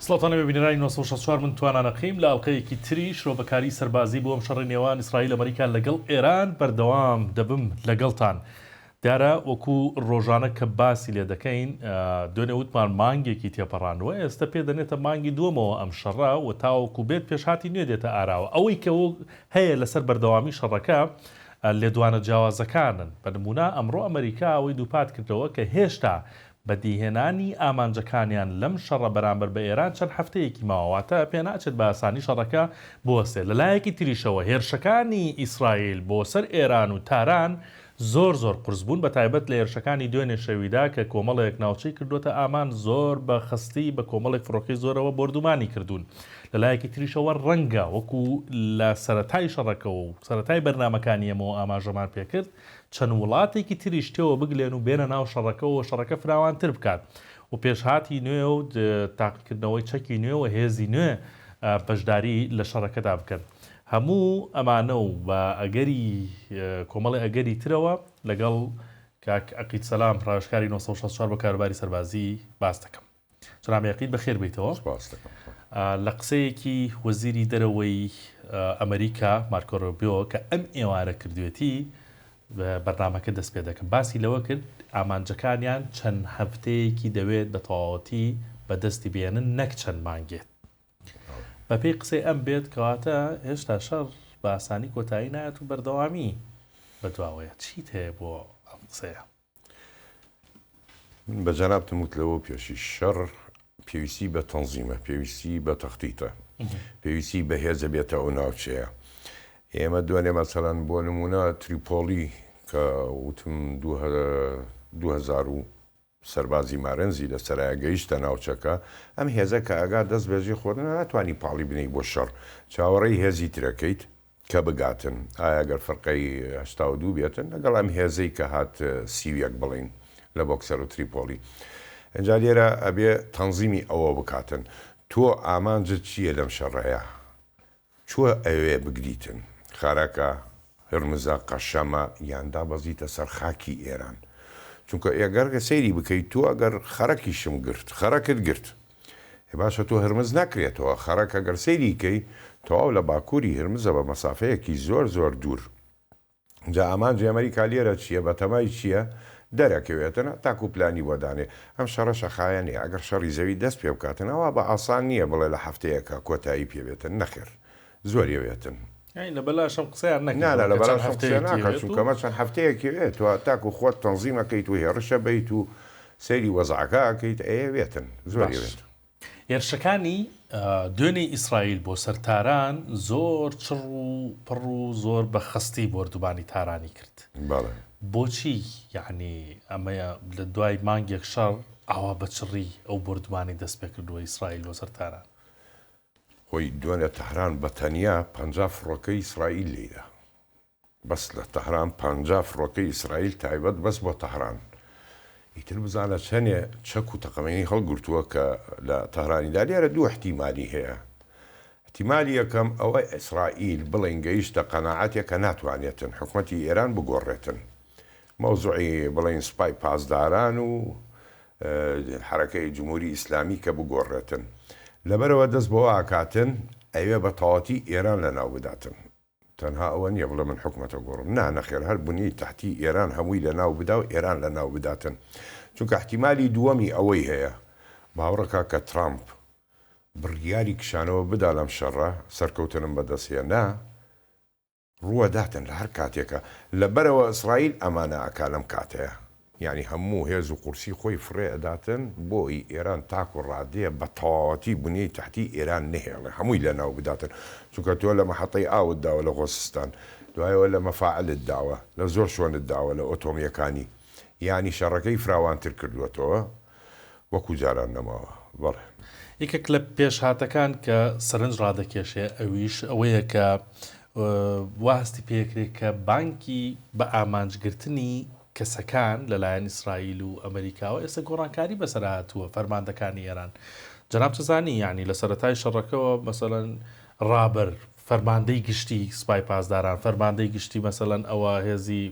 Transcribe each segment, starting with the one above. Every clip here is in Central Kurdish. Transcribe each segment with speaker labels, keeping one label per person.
Speaker 1: سڵاتانە ببینەرانی 1964 من توانانەقیم لە ئەڵلقەیەکی تری شرۆڤەکاری سەربازی بۆم شەڕی نێوان ئیسرائیل ئەمریکا لەگەڵ ئێران بەردەوام دەبم لەگەڵتان. دیارە وەکو ڕۆژانە کە باسی لێ دەکەین دوێنێ وتمان مانگێکی تێپەڕانوە، ئێستا پێ دەنێتە مانگی دووەمەوە ئەم شەڕە و تاوەکو بێت پێشهاتی نوێ دێتە ئاراوە. ئەوەی کە هەیە لەسەر بەردەوامی شەڕەکە لێدوانە جیاوازەکانن. بەنمونە ئەمڕۆ ئەمریکا ئەوەی دووپات کردەوە کە هێشتا بەدیهێنانی ئامانجەکانیان لەم شەڕە بەرامبەر بە ئێران چەند هەفتەیەکی ماوەواتە پێ ناچێت بە ئاسانی شەڕەکە بوەسێ. لەلایەکی تریشەوە هێرشەکانی ئیسرائیل بۆ سەر ئێران و تاران زۆر قرس بوون، بە تایبەت لە هێرشەکانی دوێنێ شەویدا کە کۆمەڵێک ناوچەی کردوتە ئامان زۆر بە خستی بە کۆمەڵێک فڕۆکەی زۆرەوە بردومانی کردوون. لەلایەکی تریشەوە ڕەنگە وەکو لە سەرەتای شەڕەکە و سەرەتای بەرنامەکانی ئەمەوە ئاماژەمان پێکرد چەند وڵاتێکی تریش تێوە بگلێن و بێنە ناو شەڕەکەەوە شەڕەکە فراوانتر بکات و پێشهاتی نوێ و تاقیکردنەوەی چەکی نوێ و هێزی نوێ بەشداری لە شەڕەکەدا بکەن. هەموو ئەمانە و بە ئەگەری کۆمەڵی ئەگەری ترەوە لەگەڵ کاک عەقید سەلام ڕاوێژکاری 1964 بە کاروباری سەربازی باس دەکەم. جەناب عەقید بەخێر بیتەوە. لە قسەیەکی وەزیری دەرەوەی ئەمریکا مارکۆ ڕۆبیۆ کە ئەم ئێوارە کردوێتی بەرنامەکە دەست پێ دەکەم، باسی لەوە کرد ئامانجەکانیان چەند هەفتەیەکی دەوێت بە تەواوەتی بەدەستی بێنن نەک چەند مانگێت. بە پێی قسەی ئەم بێت کەواتە هێشتا شەڕ بە ئاسانی کۆتایی نایەت و بەردەوامی بەدواوەیە. چیت هەیە بۆ ئەم قسەیە؟
Speaker 2: من بە جەنابتم وتلەوە پێشی شەڕ پێویستی بە تەنزیمە، پێویستی بە تەختیتە، پێویستی بە هێزە بێتە ئەو ناوچەیە. ئێمە دوێنێ مەسەڵەن بۆ نمونە تریپۆلی کە وتم 2000 سەربازی مارەنزی لە سەرایە گەیشتە ناوچەکە، ئەم هێزە کە ئەگا دەست بێژی خۆدن ناتوانانی پاڵی بنەی بۆ شەڕ، چاوەڕێی هێزی ترەکەیت کە بگاتن. ئایا گەر فەرقەی 82 بێتن لەگەڵ ئەم هێزەی کە هات سیویەک بڵین لە بۆکسەر و تریپۆلی. ئەجا لێرە ئەبێ تەنزیمی ئەوە بکاتن. تۆ ئامانجت چییە لەم شەڕەیە؟ چووە ئەوێ بگریتن خارەکە هرمزە قەشەمە یاندا بەزیتە سەر خاکی ئێران. چونکە ئێگەرگە سەیری بکەیت تۆ ئەگەر خەرەکیشم گرت خەرەکت گرت باشە تۆ هرمز ناکرێتەوە. خەرەکە گەر سەیریکەی تەواو لە باکووری هرمزە بە مەسافەیەکی زۆر دوور. جا ئامانجی ئەمریکا لێرە چییە؟ بەتەمای چییە؟ دەرەکەوێتن تاکو پلانی بۆدانێ. ئەم شەڕە شەخایەنێ ئەگەر شەڕی زەوی دەست پێ بکاتنەوە بە ئاسان نییە بڵێ لە هەفتەیەکە کۆتایی پێبێتن. نەخێر زۆریەوێتن
Speaker 1: لە بەلاشم قسەیان
Speaker 2: نەکە لە بەلاش قسە ناکە، چونکە چەند هەفتەیەکی وێت تۆ تاکو خۆت تەنزیمەکەیت و هێڕشە بیت و سەیری وەزعەکە ئەکەیت ئەیەوێتن زۆریەوێت.
Speaker 1: هێرشەکانی دوێنێ ئیسرائیل بۆ سەر تاران زۆر چڕ و پڕ و زۆر بە خستی بردوبانی تارانی کرد. بۆچی یعنی ئەمەیە لە دوای مانگێک شەڕ ئاوا بە چڕی ئەو بردوبانی دەست پێ کردووە ئیسرائیل بۆ سەر تاران؟
Speaker 2: خۆی دوێنێ تەهران بە تەنیا 50 فڕۆکەی ئیسرائیل لێرە، بەس لە تەهران 50 فڕۆکەی ئیسرائیل تایبەت بەس بۆ تەهران. ئیتر بزانە چەندێ چەک و تەقەمەنی هەڵگرتووە کە لە تەهرانیدا. لێرە دوو احتیمالی هەیە. احتیمالی یەکەم ئەوەی ئیسرائیل بڵێن گەیشتە قەناعەتێک کە ناتوانێتن حکومەتی ئێران بگۆڕێتن. مەوزوعی بڵێن سوپای پاسداران و حرەکەی جمهوری ئیسلامی کە بگۆڕێتن. لەبەرەوە دەست بۆ ئاکاتن ئەوێ بە تەواوەتی ئێران لەناو بداتن. تەنها ئەوە نییە بڵێ من حکومەتە گۆڕم، نەخێر هەر بوونی تحتی ئێران هەمووی لەناو بدا و ئێران لەناو بداتن. چونکە احتیمالی دووەمی ئەوەی هەیە باوەڕەکە کە ترامپ بڕیاری کشانەوە بدا لەم شەڕە سەرکەوتنم بەدەستهێنا ڕووە داتن لە هەر کاتێکە. لەبەرەوە ئیسرائیل ئەمانە ئەکا لەم کاتەیە، یعنی هەموو هێز و قورسی خۆی فڕێ ئەداتن بۆی ئێران تاکو ڕادەیە بە تەواوەتی بنیەی تحتی ئێران نهێڵێ هەمووی لەناو بداتن. چونکە تۆ لە مەحەتەی ئاوت داوە لە خۆسستان، دوایەوە لە مەفاعلت داوە، لە زۆر شوێنت داوە لە ئۆتۆمیەکانی، یعنی شەڕەکەی فراوانتر کردوێتەوە وەکو جاران نەماوە. بەڵێ
Speaker 1: یەکێک لە پێشهاتەکان کە سەرنج ڕادەکێشێ ئەویش ئەوەیە کە واستی پێکرێت کە بانکی بە ئامانجگرتنی کەسەکان لەلایەن ئیسرائیل و ئەمریکاوە ئێستا گۆڕانکاری بەسەر هاتووە فەرماندەکانی ئێران. جەناب چزانی یعنی لە سەرەتای شەڕەکەەوە مەسەڵەن ڕابەر فەرماندەی گشتی سوپای پاسداران، فەرماندەی گشتی مەسەڵەن ئەوە هێزی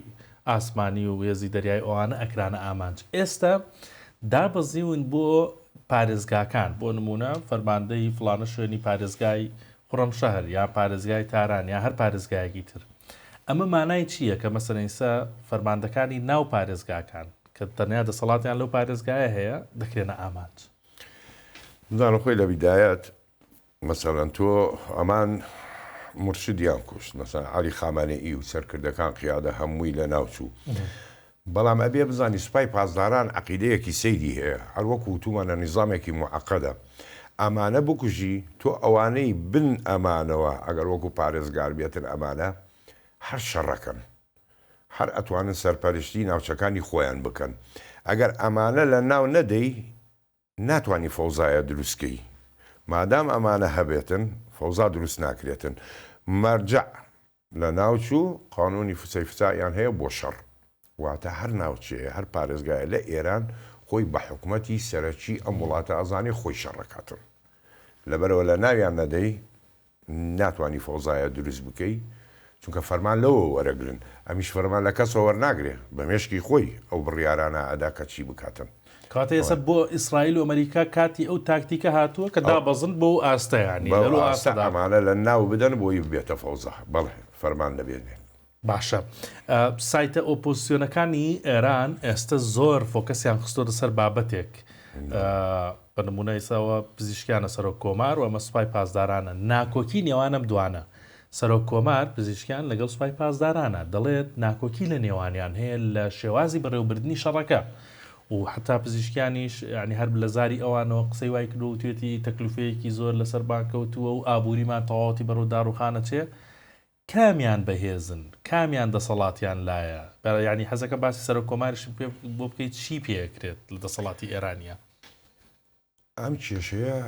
Speaker 1: ئاسمانی و هێزی دەریای ئەوانە ئەکرانە ئامانج. ئێستا دابەزیون بۆ پارێزگاکان بۆ نمونە فەرماندەی فڵانە شوێنی پارێزگای قوڕەم شەهر یا پارێزگای تاران یا هەر پارێزگایەکی تر ئەمە مانای چییە کە مەسەرەنسا فەرماندەکانی ناو پارێزگاکان کە تەنیا دەسەڵاتیان لەو پارێزگایە هەیە دەکرێنە ئامانج
Speaker 2: نزانە خۆی لە بیدایەت مەسەڵەن تۆ ئەمان مرشدیان کوشت مەسەڵەن عەلی خامانێئی و سەرکردەکان قیادە هەمووی لە ناوچوو بەڵام ئەبێ بزانی سوپای پاسداران عەقیدەیەکی سەیری هەیە هەر وەکو وتومانە نیزامێکی موعەقەدە ئەمانە بکوژی تۆ ئەوانەی بن ئەمانەوە ئەگەر وەکو پارێزگار بێتن ئەمانە هەر شەڕەکەن هەر ئەتوانن سەرپەرشتی ناوچەکانی خۆیان بکەن ئەگەر ئەمانە لە ناو نەدەی ناتوانانی فەوزایە دروستکەی مادام ئەمانە هەبێتن فەوزا دروست ناکرێتن مەرجع لە ناوچوو قانونی فسەیفسایان هەیە بۆ شەڕ واتە هەر ناوچەیە هەر پارێزگایە لە ئێران خۆی بە حکومەتی سەرەکی ئەم وڵاتە ئەزانێ خۆی شەڕەکاتن لەبەرەوە لە ناویان نەدەی ناتوانانی فەوزایە دروست بکەی چونکە فەرمان لەوە وەرەگرن ئەمیش فەرمان لە کەسەوە وەرناگرێ بە مێشکی خۆی ئەو بڕیارانە ئەدا کە چی بکاتن
Speaker 1: کاتە ئێستا بۆ ئیسرائیل و ئەمریکا کاتی ئەو تاکتیکە هاتووە کە دابەزن بۆ ئاستەیانی
Speaker 2: ئەمانە لە ناو بدەن بۆی بێتە فەوزە بەڵێ فەرمان دەبێنێ
Speaker 1: باشە سایتە ئۆپۆزیسیۆنەکانی ئێران ئێستا زۆر فۆکەسیان خستۆ لەسەر بابەتێک بە نمونە ئێساوە پزیشکیانە سەرۆک کۆمار و ئەمە سوپای پاسدارانە ناکۆکی نێوانم دوانە سەرۆک کۆمار پزیشکیان لەگەڵ سوپای پاسدارانە دەڵێت ناکۆکی لە نێوانیان هەیە لە شێوازی بەڕێوەبردننی شەڕەکە و حتا پزیشکیانیش ینی هەر لە زاری ئەوانەوە قسەی وای کردو و توێتی تەکلوفەیەکی زۆر لەسەر بانکەوتووە و ئابووریمان تەواوەتی بەڕوو داڕوخانە چێ کامیان بەهێزن کامیان دەسەڵاتیان لایە ینی حەزەکە باسی سەرۆک کۆماریش بۆ بکەیت چی پێکرێت لە دەسەڵاتی ئێرانیە
Speaker 2: ئەم کێشەیە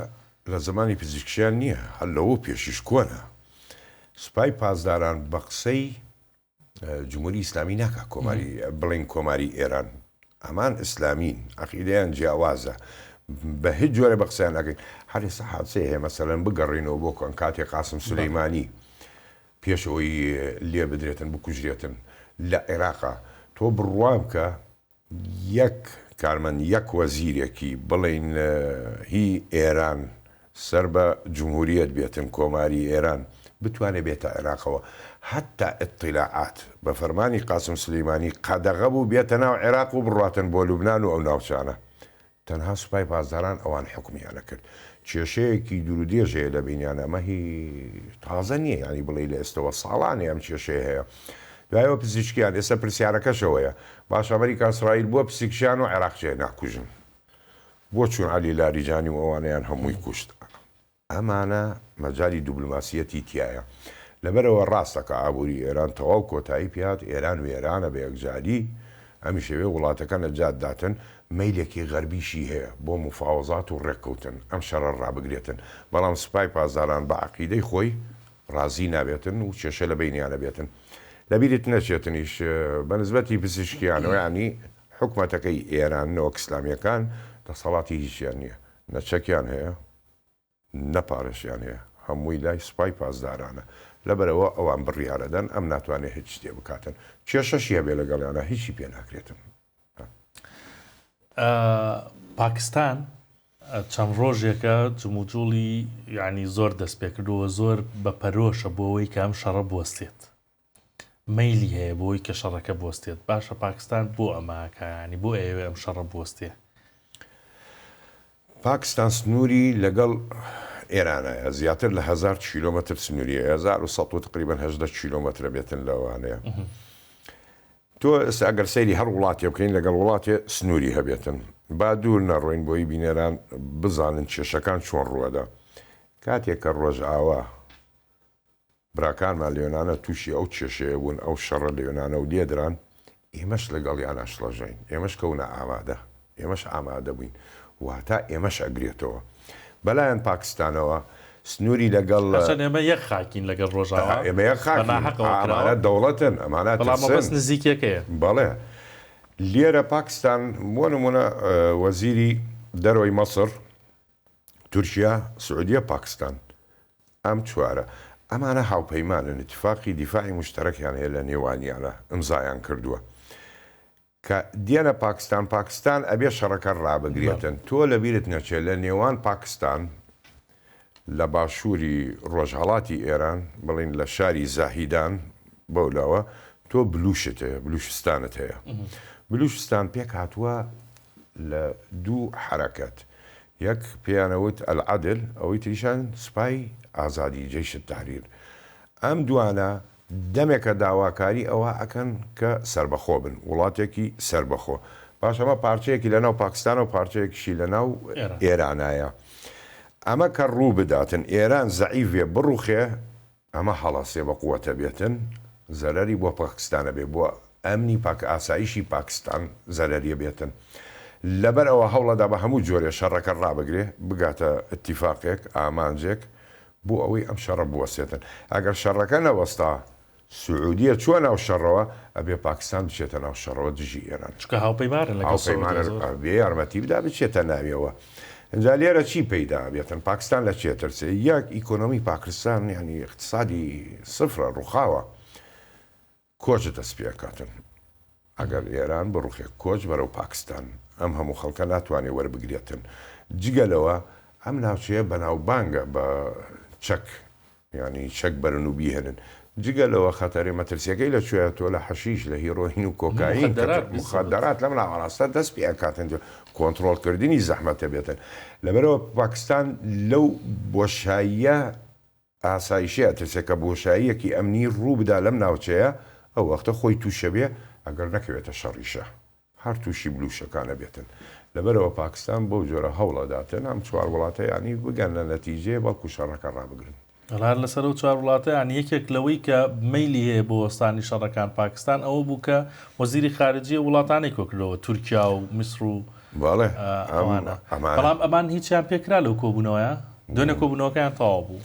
Speaker 2: لە زمانی پزیشکیان نییە هەر لەوە پێشیش کۆنە سوپای پاسداران بە قسەی جمهوری ئیسلامی ناکە کۆماری بڵین کۆماری ئێران ئەمان ئیسلامین عەقیدەیان جیاوازە بە هیچ جۆرە بە قسەیان ناکەین هەر ئێستا حادسەیە هەیە مەسەڵەن بگەڕێنەوە بۆ کۆن کاتێک قاسم سولەیمانی پێشەوەی لێ بدرێتن بکوژرێتن لە عێراقا تۆ بڕوام کە یەک کارمەند یەک وەزیرێکی بڵین هی ئێران سەر بە جمهوریەت بێتن کۆماری ئێران بتوانێت بێتە عێراقەوە حتا ئیطلاعات بە فەرمانی قاسم سولەیمانی قەدەغە بوو بێتە ناو عێراق و بڕاتن بۆ لوبنان و ئەو ناوچانە تەنها سوپای پاسداران ئەوان حکمیانە کرد کێشەیەکی دوورودێژەیە لە بینیانە ئەمە هی تازە نییە ینی بڵێ لە ئێستەوە ساڵانێ ئەم کێشەیە هەیە دوایەوە پزیشکیان ئێستا پرسیارەکەشەوەیە باش ئەمریکا ئیسرائیل بووە پزیشکیان و عێراقچێ ناکوژن بۆ چوون عەلی لاریجانی و ئەوانەیان هەمووی کوشت ئەمانە مەجای دیبلۆماسیەتی تایە لەبەرەوە ڕاستەکە ئابووری ئێران تەواو کۆتایی پێات ئێران و ئێرانە بە یەکجاری ئەمی شێوێ وڵاتەکە نەجات داتن مەیلێکی غەربیشی هەیە بۆ مفاوەزات و ڕێککەوتن ئەم شەڕە ڕابگرێتن بەڵام سوپای پاسداران بە عەقیدەی خۆی ڕازی نابێتن و کێشە لە بینیانە بێتن لەبیرت نەچێتنیش بەنسبەتی پزیشکیانەوە ینی حکومەتەکەی ئێران نەوەک ئیسلامیەکان دەسەڵاتی هیچیان نییە نەچەکیان هەیە نەپارێشیان هەیە هەمووی لای سوپای پاسدارانە لەبەرەوە ئەوان بڕیارەدەن ئەم ناتوانێت هیچ شتێ بکاتن کێشەشی هەبێ لەگەڵیانە هیچی پێ ناکرێتن
Speaker 1: پاکستان چەند ڕۆژێکە جموجوڵی ینی زۆر دەست پێکردووە زۆر بە پەرۆشە بۆەوەی کە ئەم شەڕە بوەستێت مەیلی هەیە بۆی کە شەڕەکە بوەستێت باشە پاکستان بۆ ئەماکە ینی بۆ ئێوێ ئەم شەڕە بوەستێ
Speaker 2: پاکستان سنووری لەگەڵ ئێرانایە زیاتر لە 1000 کیلۆمەتر سنووریە 1100 تقریبا 80 کیلۆمەترە بێتن لەوانەیە تۆ ئێستا ئەگەر سەیری هەر وڵاتی بکەین لەگەڵ وڵاتی سنووری هەبێتن با دوور نەڕۆین بۆی بینێران بزانن کێشەکان چۆن ڕوەدا کاتێک کە ڕۆژ ئاوا براکانمان لێنانە تووشی ئەو کێشەیە بوون ئەو شەڕە لێنانە و لێدران ئێمەش لەگەڵیان ئاشڵەژین ئێمەش کەونە ئامادە ئێمەش ئامادە بووین واتە ئێمەش ئەگرێتەوە بەلایەن پاکستانەوە سنووری لەگەڵ
Speaker 1: ئێمە یەک خاکین لەگەڵ ڕۆژاوە
Speaker 2: ئێمە یەک ئەمانە دەوڵەتن ئەمانە
Speaker 1: بەڵام نزیکەکەیە
Speaker 2: بەڵێ لێرە پاکستان بۆ نمونە وەزیری دەرەوەی مەسر تورکیا سعودیە پاکستان ئەم چوارە ئەمانە هاوپەیمانن اتفاقی دیفاعی مشتەرەکیان هەیە لە نێوانیانە ئەمزایان کردووە کە دیێنە پاکستان ئەبێ شەڕەکە ڕابگرێتن تۆ لە بیرت نەچێت لە نێوان پاکستان لە باشووری ڕۆژهەڵاتی ئێران بڵین لە شاری زاهیدان بەولاوە تۆ بلوشت هەیە بلوشستانت هەیە بلوشستان پێک هاتووە لە دوو حرەکەت یەک پێیانەوت ئەلعەدل ئەوەی تریشان سوپای ئازادی جەیش التەحریر ئەم دوانە دەمێکە داواکاری ئەوە ئەکەن کە سربەخۆ بن وڵاتێکی سربەخۆ باش ئەمە پارچەیەکی لەناو پاکستان و پارچەیەکیشی لەناو ئێرانایە ئەمە کە ڕوو بداتن ئێران زەعیفێ بڕوخێ ئەمە هەڵاسێ بە قووەتە بێتن زەرەری بۆ پاکستانە بێ بۆ ئەمنی ئاسایشی پاکستان زەرەریە بێتن لەبەر ئەوە هەوڵەدا بە هەموو جۆرێ شەڕەکە ڕابگرێ بگاتە ئەتیفاقێک ئامانجێک بۆ ئەوەی ئەم شەڕە بوەسێتن ئەگەر شەڕەکە نەوەستا سعودیە چوە ناو شەڕەوە ئەبێ پاکستان بچێتە ناو شەڕەوە دژی ئێران
Speaker 1: چکە هاوپەیمانن
Speaker 2: هاوپەیمانە بێ یارمەتی بدا بچێتە ناویەوە اینجا لێرە چی پەیدا بێتن پاکستان لە چێترسێ یەک ئیکۆنۆمی پاکستان ینی اقتصادی سفرە ڕووخاوە کۆچ دەستپێکاتن ئەگەر ئێران بڕوخێ کۆچ بەرەو پاکستان ئەم هەموو خەڵکە ناتوانێت وەربگرێتن جگەلەوە ئەم ناوچەیە بەناوبانگە بە چەک ینی چەک بەرن و بیهێنن جگەلەوە خەتەرێ مەترسیەکەی لەکوێ تۆ لە حەشیش لە هیرۆین و کۆکاین مخدرات لەم ناوەڕاستە دەست پێکاتن کۆنتڕۆڵکردنی زەحمەتە بێتن لەبەرەوە پاکستان لەو بۆشاییە ئاسایشەیە ترسێکە بۆشاییەکی ئەمنی ڕوو بدا لەم ناوچەیە ئەو وەختە خۆی تووشە بێ ئەگەر نەکەوێتە شەڕیشە هەر تووشی بلوشەکانە بێتن لەبەرەوە پاکستان بۆ جۆرە هەوڵەداتن ئەم چوار وڵاتە ینی بگەن لە نەتیجێ بەڵکو شەڕەکە ڕابگرن
Speaker 1: هەر لەسەر و چوار وڵاتە یان یەکێک لەوەی کە مەیلی هەیە بۆ وەستانی شەڕەکان پاکستان ئەوە بوو کە وەزیری خارجیە وڵاتانی کۆکردەوە تورکیا و میسر و بەڵام ئەمان هیچیان پێکرا لەو کۆبوونەوەیە دوێنێ کۆبوونەوەکەیان تەواو بوو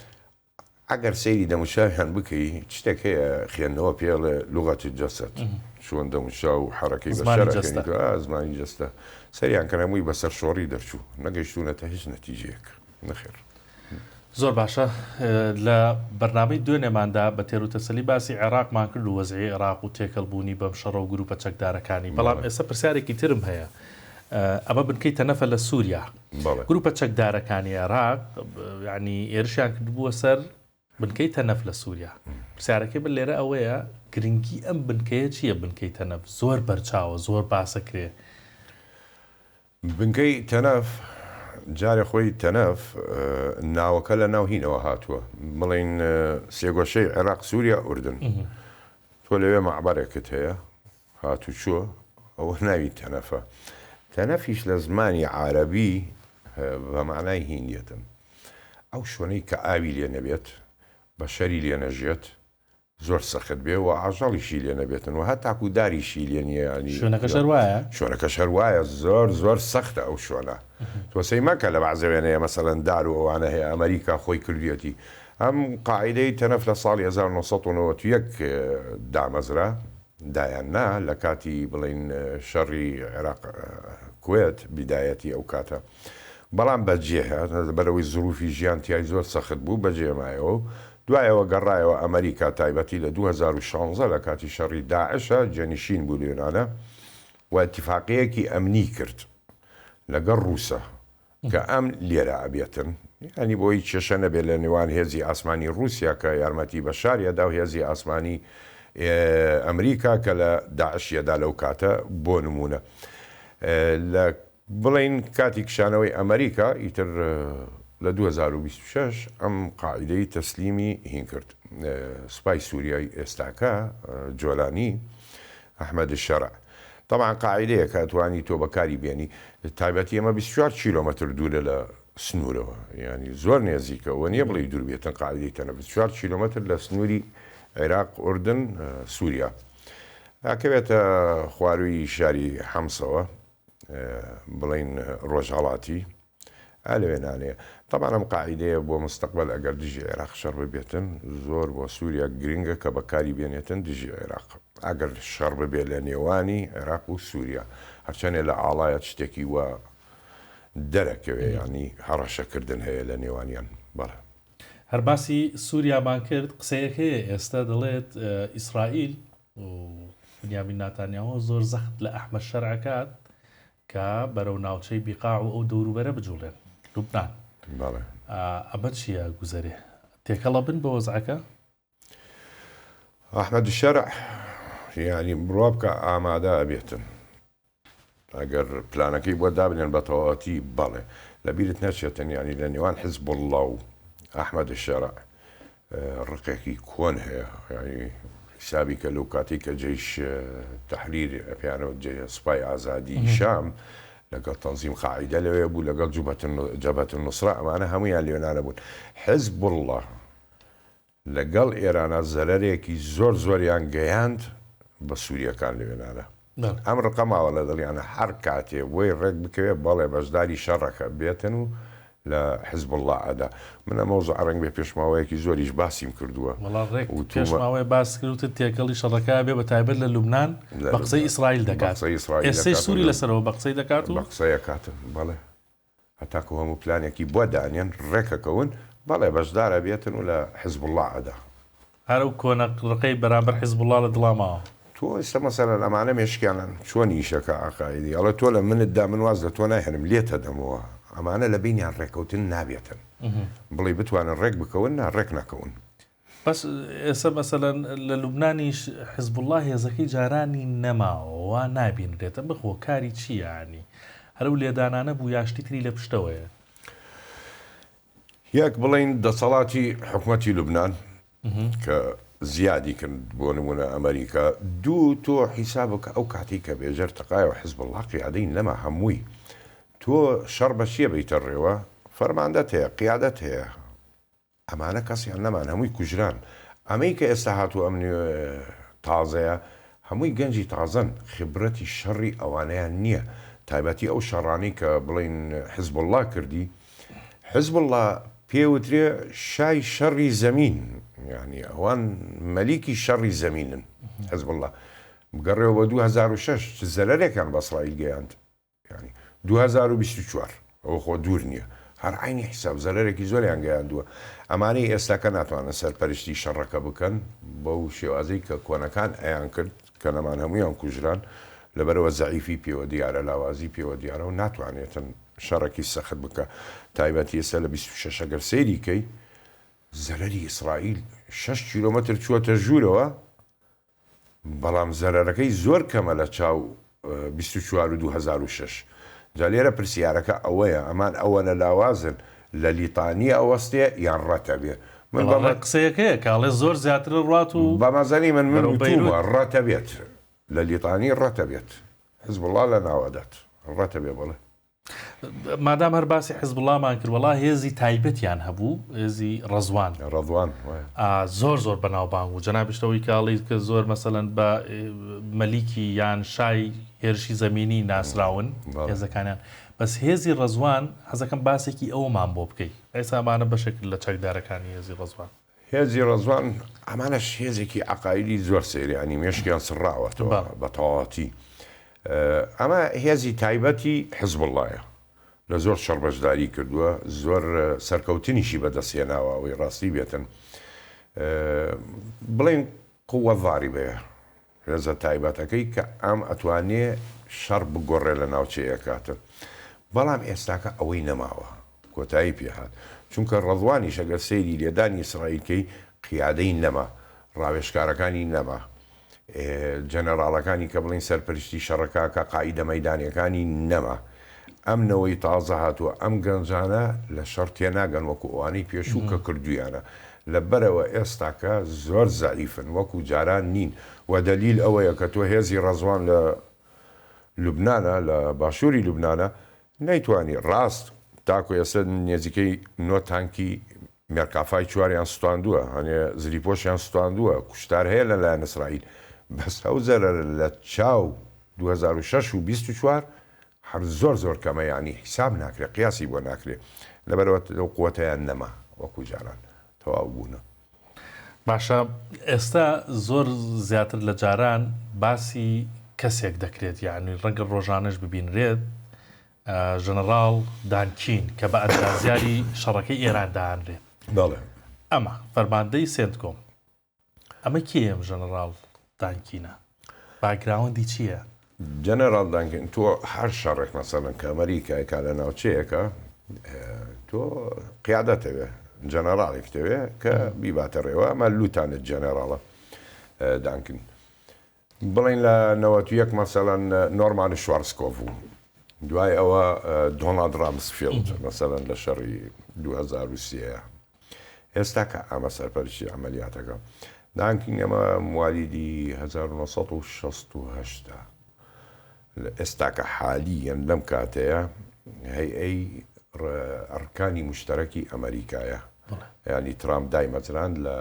Speaker 2: ئەگەر سەیری دەموشاویان بکەی شتێک هەیە خوێندنەوە پێڵێ لوغەتی جەسەد چۆن دەموشا و حرەکەی بەشەرەکەی زمانی جەستە سەریان کەنەمووی بەسەر شۆڕی دەرچوو نەگەیشتوونەتە هیچ نەتیجەیەک نەخێر
Speaker 1: زۆر باشە لە بەرنامەی دوێنێماندا بە تێروتەسەلی باسی عێراقمان کرد و وەزعی عێراق و تێکەڵبوونی بەم شەڕە و گروپە چەکدارەکانی بەڵام ئێستا پرسیارێکی ترم هەیە ئەمە بنکەیتە نەفە لە سووریا گروپە چەکدارەکانی عێراق ینی ئێرشیان کردبووە سەر بنکەیتە نەف لە سووریا پرسیارەکەی بە لێرە ئەوەیە گرنگی ئەم بنکەیە چییە بنکەیتە نەف زۆر بەرچاوە زۆر باسەکرێ
Speaker 2: بنکەی تەنەف جارێ خۆی تەنەف ناوەکە لە ناو هینەوە هاتووە بڵین سێگۆشەی عێراق سووریا ئوردن تۆ لەوێ مەعبەرێکت هەیە هاتوو چووە ئەوە ناوی تەنەفە تەنەفیش لە زمانی عارەبی بە معنای هیندێتن ئەو شوێنەی کە ئاوی لێ نەبێت بە شەری لێ نەژێت زۆر سەخت بێ و ئاژەڵیشی لێ نەبێتن و هەتاکو داریشی لێ نیە
Speaker 1: شوێنەکە شەروایە
Speaker 2: شوێنەکە شەروایە زۆر سەختە ئەو شوێنە تۆسەی مەکە لە بەعزەوێنەیە مەسەڵەن دار و ئەوانە هەیە ئەمریکا خۆی کردوێتی ئەم قاعدەی تەنەف لە ساڵی 1991 دامەزرا دایاننا لە کاتی بڵین شەڕی عێراق کوێت بیدایەتی ئەو کاتە بەڵام بەجێهە بەرەوەی زروفی ژیانتیای زۆر سەخت بوو بەجێمایەوە دوایەوە گەڕایەوە ئەمریکا تایبەتی لە 2016 لە کاتی شەڕی داعشە جێنشین بوو لێنانە و ئەتیفاقیەکی ئەمنی کرد لەگەڵ ڕووسە کە ئەم لێرە ئەبێتن ینی بۆی کێشە نەبێت لە نێوان هێزی ئاسمانی رووسیا کە یارمەتی بە شاریەدا و هێزی ئاسمانی ئەمریکا کە لە داعشیەدا لەو کاتە بۆ نمونە لە بڵین کاتی کشانەوەی ئەمریکا ئیتر لە 2026 ئەم قاعدەی تەسلیمی هین کرد سوپای سووریای ئێستاکە جۆلانی ئەحمەد شەرع طبعا قاعدەیە کە توانی تۆ بەکاری بێنی تایبەتی ئەمە 24 کیلۆمەتر دوورە لە سنوورەوە ینی زۆر نێزیکەوە نییە بڵێ دوور بێتن قاعدەی تەنە 24 کیلۆمەتر لە سنووری عێراق ئوردن سووریا ئاکەوێتە خواروی شاری حەمسەوە بڵین ڕۆژهەڵاتی ئالوێنانەیە طبعا ئەم قاعدەیە بۆ مستەقبل ئەگەر دژی عێراق شەڕ ببێتن زۆر بۆ سووریا گرنگە کە بەکاری بێنێتن دژی عێراق ئەگەر شەڕ ببێت لە نێوانی عێراق و سووریا هەرچەندێ لە ئاڵایەت شتێکی وە دەرەکەوێ ینی هەڕەشەکردن هەیە لە نێوانیان بەڵێ
Speaker 1: هەرباسی سووریامان کرد قسەیەک هەیە ئێستا دەڵێت ئیسرائیل بنیامین ناتانیاهو زۆر زەخت لە ئەحمەد شەرعەکات کە بەرەو ناوچەی بیقاع و ئەو دەوروبەرە بجوڵێن لوبنان. ئەمە چییە گوزەرێ تێکەڵە بن بە وەزعەکە؟
Speaker 2: ئەحمەد شەرع یعنی مرۆڤ کە ئامادە ئەبێتن ئەگەر پلانەکەی بۆ دابنێن بە تەواوەتی بەڵێ لەبیرت نەچێتن ینی لە نێوان حیزب الله و ئەحمەد شەرع ڕقێکی کۆن هەیە ینی حسابی کە لەو کاتی کە جێیش تەحریر ئەپیانەوە سوپای ئازادی شام لەگەڵ تەنزیم قاعیدە لەوێ بوو لەگەڵ جەبهەت النوسرە ئەمانە هەموویان لێنانە بوون. حیزب الله لەگەڵ ئێرانە زەرەرێکی زۆر زۆریان گەیاند بە سووریەکان لەوێنانە. ئەم ڕقەماوە لە دڵیانە هەر کاتێ بۆی ڕێک بکەوێت بەڵێ بەشداری شەڕەکە بێتن و لە حیزب الله ئەدا. منە مەوزوع ڕەنگ بێ پێشماوەیەکی زۆریش باسیم کردووە.
Speaker 1: پێشماوەی باس کردوتت تێکەڵی شەڕەکە بێ بە تایبەت لە لوبنان بە قسەی ئیسرائیل دەکات. ئێستەی سووری لەسەرەوە بە قسەی دەکات و
Speaker 2: بە قسەیەکاتن بەڵێ هەتاکو هەموو پلانێکی بۆ دانیان ڕێکەکەون بەڵێ بەشدارە بێتن و لە حیزب الله ئەدا.
Speaker 1: هەرو کۆنە ڕقەی بەرامبەر حیزب الله لە دڵاماوە.
Speaker 2: تۆ ئێستا مەسەلەن ئەمانە مێشکیانن چۆن ئیشەکە ئاقایدی ئەڵە تۆ لە منتدا من واز لە تۆ ناهێنم لێتە دەمەوە ئەمانە لە بینیان ڕێکەوتن نابێتن بڵێ بتوانن ڕێک بکەون ڕێک نەکەون.
Speaker 1: بەس ئێستا مەسەلەن لە لوبنانیش حیزب الله هێزەکەی جارانی نەماوە نابینرێتە بخۆ کاری چییە عنی هەرو لێدانانە بوو یاشتی تری لە پشتەوەیە.
Speaker 2: یەک بڵین دەسەڵاتی حکوومەتی لوبنان کە زیادی کرد بۆ نمونە ئەمریکا دوو تۆ حیسابک ئەو کاتی کە بێژەر تەقایەوە حیزب الله قیادەی نەما هەمووی تۆ شەڕ بە چییە بیتە ڕێوە فەرماندەت هەیە قیادەت هەیە ئەمانە کەسیان نەمان هەمووی کوژران. ئەمەی کە ئێستا هاتوو ئەم تازەیە هەمووی گەنجی تازەن خبرەتی شەڕی ئەوانەیان نییە تایبەتی ئەو شەڕانی کە بڵین حیزب الله کردی. حیزب الله پێوترێ شای شەڕی زەمین یعنی ئەوان مەلیکی شەڕی زەمینن. حیزب الله بگەڕێەوە بە 2006 زەرەرێکان بە ئیسرائیل گەیاند ینی 2024 ئەوە خۆ دوور نییە هەر عینی حیساب زەرەرێکی زۆریان گەیاندووە. ئەمانەی ئێستاکە ناتوانن سەرپەرشتی شەڕەکە بکەن بەو شێوازەی کە کۆنەکان ئەیان کرد کە نەمان هەموویان کوژران لەبەرەوە زەعیفی پێوە دیارە لاوازی پێوە دیارە و ناتوانێتن شەڕێکی سەخت بکە تایبەتی ئێستا لە 26 ئەگەر سەیریکەی زەرەری ئیسرائیل 6 کیلۆمەتر چووەتە ژوورەوە بەڵام زەرەرەکەی زۆر کەمە لە چاو 24 و 2006. جا لێرە پرسیارەکە ئەوەیە ئەمان ئەوەنە لاوازن لە لیتانی ئەوەستێ یان ڕەتە بێ.
Speaker 1: من بە قسەیەکەیە کاڵێ زۆر زیاتر ڕات و
Speaker 2: بەمەزانی من ڕەتە بێت لە لیتانی ڕەتە بێت حیزب الله لە ناوەدات ڕەتە بێ بڵێ.
Speaker 1: مادام هەر باسی حیزب اللهمان کرد وەڵا هێزی تایبەتیان هەبوو هێزی ڕەزوان زۆر زۆر بەناوبانگ و جەنابشتەوەی کاڵی کە زۆر مەسەلەن بە مەلیکی یان شای هێرشی زەمینی ناسراون هێزەکانیان بەس هێزی ڕەزوان حەزەکەم باسێکی ئەومان بۆ بکەیت ئێسامانە بەشکل لە چەکدارەکانی هێزی ڕەزوان.
Speaker 2: هێزی ڕەزوان ئەمانەش هێزێکی عقایدی زۆر سەیرانی مێشکیان سڕاوەتەوە بە تەواوەتی. ئەمە هێزی تایبەتی حیزب اللهە لە زۆر شەڕبەشداری کردووە زۆر سەرکەوتنیشی بەدەستێناوە ئەوەی ڕاستی بێتن بڵێن قووەڤاری بەیە هێزە تایبەتەکەی کە ئەم ئەتوانێ شەڕ بگۆڕێ لە ناوچەیەکاتن. بەڵام ئێستاکە ئەوەی نەماوە کۆتایی پێهات چونکە ڕەضوانی شەگەر سەیری لێدانی ئیسرائیلکەی قیادەی نەما ڕاوێژکارەکانی نەما جەنەراڵەکانی کە بڵین سەرپەرشتی شەڕەکە کە قاعیدە مەیدانیەکانی نەما. ئەم نەوەی تازە هاتووە ئەم گەنجانە لە شەڕ تێناگەن وەکو ئەوانەی پێشوو کە کردویانە لەبەرەوە ئێستاکە زۆر زەعیفن وەکو جاران نین و دەلیل ئەوەیە کە تۆ هێزی ڕەزوان لە لوبنانە لە باشووری لوبنانە نەیتوانی ڕاست تاکو ئێستا نێزیکەی 9 تانکی مێرکافای چواریان سوتاندووە هەنێ زریپۆشیان سوتاندووە کوشتار هەیە لەلایەن ئیسرائیل بەس ئەو زەرەر لە چاو 2006 و 24 هەر زۆر زۆر کەمە ینی حیساب ناکرێت قیاسی بۆ ناکرێت لەبەرەوە لەو قووەتەیان نەما وەکو جاران تەواو بوونە.
Speaker 1: باشە ئێستا زۆر زیاتر لە جاران باسی کەسێک دەکرێت یعنی ڕەنگە ڕۆژانەش ببینرێت ژەنەڕاڵ دانکین کە بە ئەندازیاری شەڕەکەی ئێران داهانرێت. ئەمە فەرماندەی سێنتکۆم ئەمە کێم ژەنەڕاڵ دانکینە؟ باگراوندی چییە؟
Speaker 2: جەنەرال دانکن تۆ هەر شەڕێک مەسەڵەن کە ئەمریکایکا لە ناوچەیەکە تۆ قیادەتەوێ جەنەراڵێک دەوێ کە بیباتە ڕێوە ئەمە لوتانت جەنەراڵە دانکن بڵین لە 91 مەسەڵەن نۆرمان شوارسکۆڤ بوو دوای ئەوە دۆنالد رامسفیلد مەسەڵەن لە شەڕی 2023 ئێستا کە ئەمە سەرپەرشتی عملیاتەکە دانکین ئەمە موالیدی 1968 ئێستا کە حالیەن لەم کاتەیە هەیئەی ئەرکانی مشتەرەکی ئەمریکایە ینی ترامپ دایمەزران لە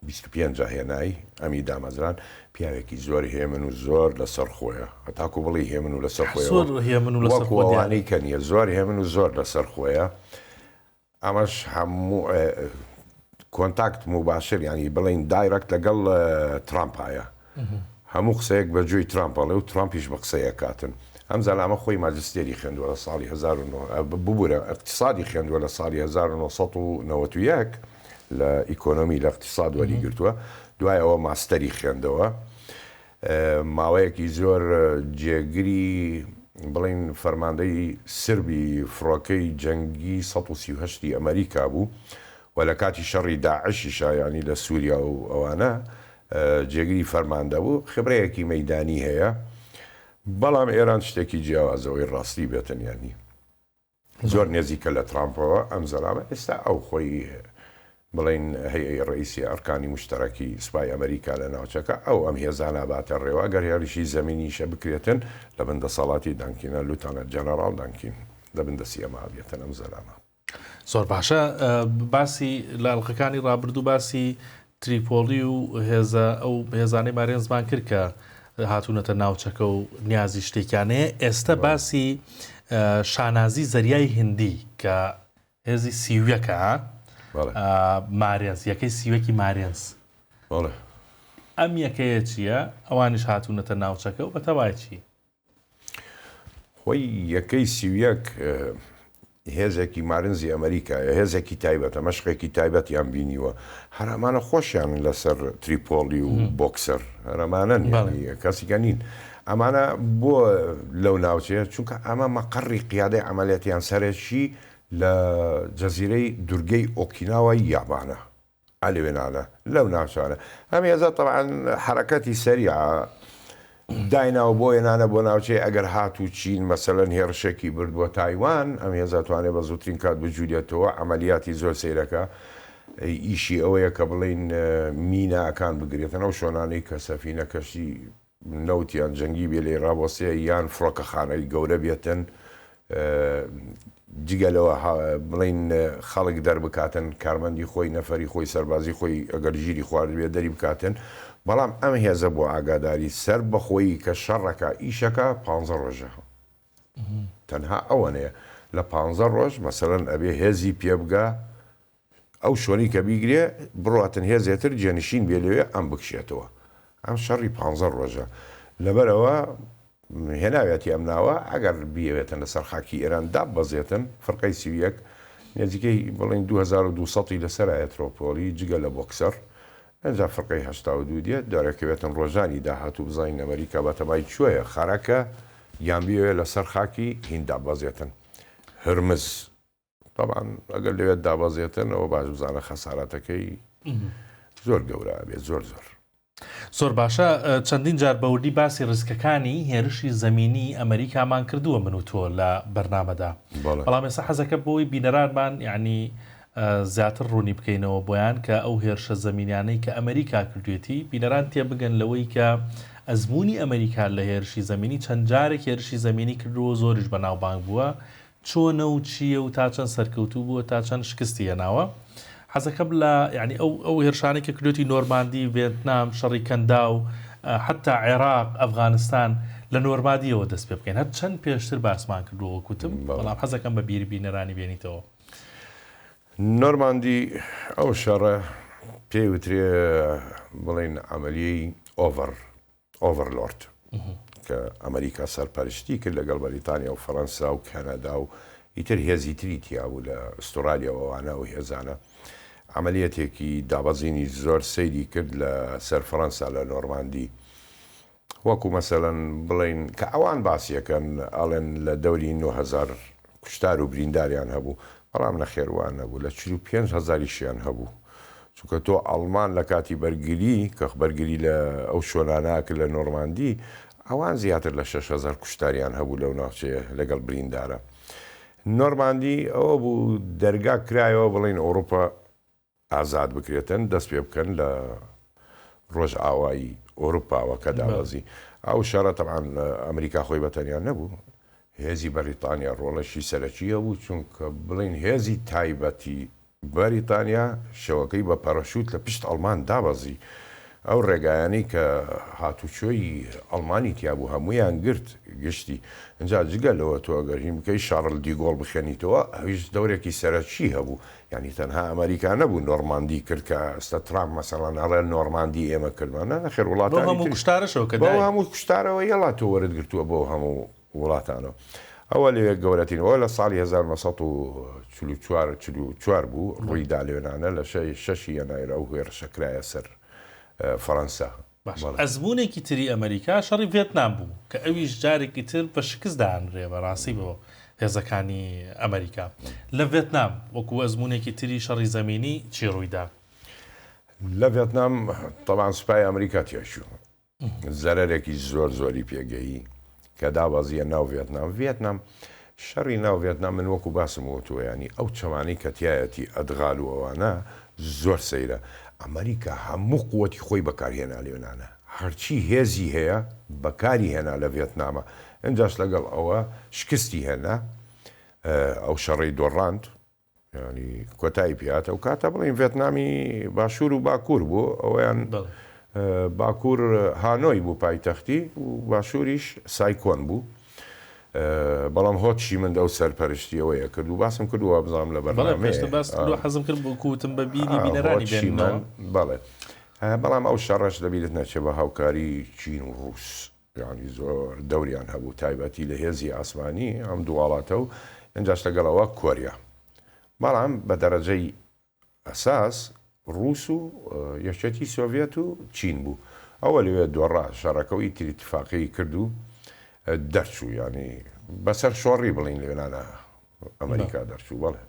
Speaker 2: 25 هێنایی ئەمی دامەزران پیاوێکی زۆری هێمن و زۆر لەسەر خۆیە هەتاکو بڵی هێمن و لەسەر خۆیەوەکووانەی کە نیە زۆر هێمن و زۆر لەسەر خۆیە ئەمەش هەموو کۆنتاکت مباشر ینی بڵین دایرەکت لەگەڵ ترامپایە هەموو قسەیەک بە جوۆی ترامپڵێ و ترامپیش بە قسەیە کاتن ئەم زەلامە خۆی ماجستێری خوێندووە لە ساڵی 1990 ببوورە اقتصادی خوێندووە لە ساڵی 1991 لە ئیکۆنۆمی لە اقتصاد وەریگرتووە دوای ئەوە ماستەری خوێندەوە ماوەیەکی زۆر جێگری بڵین فەرماندەی سربی فڕۆکەی جەنگی 1930 ئەمریکا بوو و لە کاتی شەڕی داعشیشا ینی لە سووریا و ئەوانە جێگری فەرماندە بوو خبرەیەکی مەیدانی هەیە بەڵام ئێران شتێکی جیاوازەوەی ڕاستی بێتن ینی زۆر نێزیکە لە ترامپەوە ئەم زەلامە ئێستا ئەو خۆی بڵین هەیە ڕئیسی ئەرکانی مشتەرەکی سوپای ئەمریکا لە ناوچەکە ئەو ئەم هێزانە باتە ڕێوە گەر هێڵیشی زەمینیشە بکرێتن لە بەندەسەڵاتی دانکینە لوتانە جەنەرال دانکین لە بەندەسی ئەمە بێتن ئەم زەلامە
Speaker 1: زۆر باشە باسی لاڵقەکانی ڕابردوو باسی تریپۆلی و ئەو هێزانەی مارێنزمان کرد کە هاتوونەتە ناوچەکە و نیازی شتێکیانەیە ئێستا باسی شانازی زەریای هندی کە هێزی سیویەکە مارێنز یەکەی سیوەکی مارێنز ئەم یەکەیە چییە؟ ئەوانش هاتوونەتە ناوچەکە و بەتەوای چی؟
Speaker 2: خۆی یەکەی سیویەک هێزێکی مارنزی ئەمریکایە هێزێکی تایبەتە مەشقێکی تایبەتیان بینیوە هەرامانە خۆشیان لەسەر تریپۆلی و بۆکسەر هەرەمانە کەسیکە نین ئەمانە بۆ لەو ناوچەیە چونکە ئەمە مەقڕی قیادەی عملیاتیان سەرێکی لە جەزیرەی دورگەی ئۆکیناوای یابانە ئەلێوێنانە لەو ناوچانە ئەم هێزە تەبعاً حرەکەتی سەریعە دایناوە بۆ هێنانە بۆ ناوچەی ئەگەر هاتوو چین مەسەلەن هێرشێکی بردووە تایوان ئەم هێزاتوانێت بە زووترین کات بجوولێتەوە عملیاتی زۆر سیرەکە ئیشی ئەوەیە کە بڵین میناکان بگرێتن ئەو شۆنانەی کە سەفینە کەشی نەوتیان جەنگی بێ لێ ڕابۆسێ یان فڕۆکەخانەی گەورە بێتن جگەلەوە بڵین خەڵک دەربکاتن کارمەندی خۆی نەفەری خۆی سەربازی خۆی ئەگەر ژیری خواردوێ دەری بکاتن بەڵام ئەم هێزە بۆ ئاگاداری سەر بەخۆی کە شەڕەکە ئیشەکە 15 ڕۆژە تەنها ئەوەنەیە لە 15 ڕۆژ مەسەلەن ئەبێ هێزی پێبگا ئەو شۆنی کە بیگرێ بڕاتن هێزێتر جێنشین بێ لەوێ ئەم بکشێتەوە ئەم شەڕی 15 ڕۆژە لەبەرەوە هێناوێتی ئەم ناوە ئەگەر بیەوێتن لەسەر خاکی ئێران دابەزێتن فڕقەی سیویەک نێزیکەی بڵین 2200 لەسەر ئەترۆپۆلی جگە لە بۆکسەر ئەجا فڕقەی 82 دێت دەرەکەوێتن ڕۆژانی داهاتوو بزانین ئەمریکا بەتەمای کوێیە خەرەکە یان بیەوێ لەسەر خاکی هین دابەزێتن هرمز طبعا ئەگەر لەوێت دابەزێتن ئەوە باش بزانە خەسارەتەکەی زۆر گەورە بێت زۆر
Speaker 1: زۆر باشە چەندین جار بەوردی باسی ڕزکەکانی هێرشی زەمینی ئەمریکامان کردووە من و تۆ لە بەرنامەدا بەڵام ئێستا حەزەکە بۆی بینەرانمان یعنی زیاتر ڕوونی بکەینەوە بۆیان کە ئەو هێرشە زەمینیانەی کە ئەمریکا کردوێتی بینەران تێبگەن لەوەی کە ئەزمموی ئەمریکا لە هێرشی زەمینی چەند جارێک هێرشی زەمینی کردووە زۆریش بەناوبانگ بووە چۆنە و چییە و تا چەند سەرکەوتوو بووە تا چەند شکستی هێناوە حەزەکەم لە یعنی ئەو هێرشانێک کە کردوێتی نۆرماندی ڤێتنام شەڕی کەندا و حتا عێراق ئەفغانستان لە نۆرمادیەوە دەست پێ بکەین هەر چەند پێشتر باسمان کردووە کوتم بەڵام حەزەکەم بە بیری بینەرانی بێنیتەوە
Speaker 2: نۆرماندی ئەو شەڕە پێوترێ بڵین ئەمەلیەی ئۆڤەرلۆرد کە ئەمریکا سەرپەرشتی کرد لەگەڵ بەریتانیا و فەڕەنسا و کەنەدا و ئیتر هێزی تری تیابوو لە ئوسترالیاوانە و هێزانە عملیاتێکی دابەزینی زۆر سەیری کرد لە سەر فەڕەنسا لە نۆرماندی وەکو مەسەلەن بڵین کە ئەوان باسیەکەن ئەڵێن لە دەوری 9,000 کوشتار و برینداریان هەبوو، بەڵام نەخێوان نەبوو، لە 45,000شیان هەبوو. چونکە تۆ ئەڵمان لە کاتی بەرگری کە بەرگری لە ئەو شۆناناکە لە نۆرماندی ئەوان زیاتر لە 6,000 کوشتاریان هەبوو لەو ناوچەیە لەگەڵ بریندارە. نۆرماندی ئەوە بوو دەرگا کرایەوە بڵین ئەوروپا ئازاد بکرێتن دەست پێ بکەن لە ڕۆژ ئاوایی ئۆروپاوە کە داوازی ئەو شارە تەمان ئەمریکا خۆی بەتەنیان نەبوو، هێزی بەریتانیا ڕۆڵەشی سەرەکیە بوو، چونکە بڵین هێزی تایبەتی بەریتانیا شەوەکەی بە پەرەشوت لە پشت ئەڵمان دابەزی. ئەو ڕێگایانی کە هاتوچۆی ئەڵمانی تیابوو هەمویان گرت گشتی ئەجا جگەلەوە تۆ ئەگەر هیم بکەی شارل دیگۆڵ بخێنیتەوە ئەویش دەورێکی سەرەکی هەبوو، یعنی تەنها ئەمریکا نەبوو نۆرماندی کرد کە ئەستا ترامپ مەسەڵەن ئەڵێ نۆرماندی ئێمە کردوانە نەخێر وڵاتانی
Speaker 1: هەموو کوشتارەشەوە کە
Speaker 2: بۆ هەموو کوشتارەوە یەڵا تۆ وەرت گرتووە بۆ هەموو وڵاتانەوە. ئەوە لێ گەورەترینەوە لە ساڵی 1944 بوو ڕوویدا لێنانە لە 6 یەنایرە ئەو هێرشەکرایە سەر فەڕەنسا.
Speaker 1: ئەزمونێکی تری ئەمریکا شەڕی ڤێتنام بوو کە ئەویش جارێکی تر بە شکست داهێنرێ بەڕاستی بۆ هێزەکانی ئەمریکا. لە ڤێتنام وەکو ئەزمونێکی تری شەڕی زەمینی چی ڕوویدا؟
Speaker 2: لە ڤێتنام تەمان سوپای ئەمریکا تێشوو زەرێکی زۆری پێگەیی کە دابازیە ناو ڤێتنام شەڕی ناو ڤێتنام من وەکو باسم وتووە ینی ئەو چەمانی کەتیایەتی ئەدغال و ئەوانە زۆر سەیرە. ئەمریکا هەموو قووەتی خۆی بەکارهێنا لێنانە، هەرچی هێزی هەیە بەکاری هێنا لە ڤێتنامە. ئەنجاش لەگەڵ ئەوە شکستی هێنا ئەو شەڕی دۆڕاند، ینی کۆتایی پێاتە و کاتە بڵین ڤێتنامی باشوور و باکوور بوو، ئەویان باکوور هانۆی بوو پایتەختی و باشووریش سایکۆن بوو. بەڵام هۆچی من دەو سەرپەرشتیەوەیە کرد و باسم کردووە بزانام لە بەرنامەیە
Speaker 1: حەزم کرد بۆ کوتم بە بیری بینەرانی بێنەوە.
Speaker 2: بەڵێ بەڵام ئەو شەڕەش دەبیرت نەچێ بە هاوکاری چین و ڕووس، ینی زۆر دەوریان هەبوو تایبەتی لە هێزی ئاسمانی ئەم دووڵاتە و ئەنجاش لەگەڵەوە کۆریا. بەڵام بە دەرەجەی ئەساس ڕووس و یەکێتی سۆڤێت و چین بوو. ئەوە لەوێ دۆڕا شەڕەکە و ئیتر ئیتفاقی کرد و دەرچوو، ینی بەسەر شۆڕی بڵین لێنانە ئەمریکا دەرچوو. بەڵێ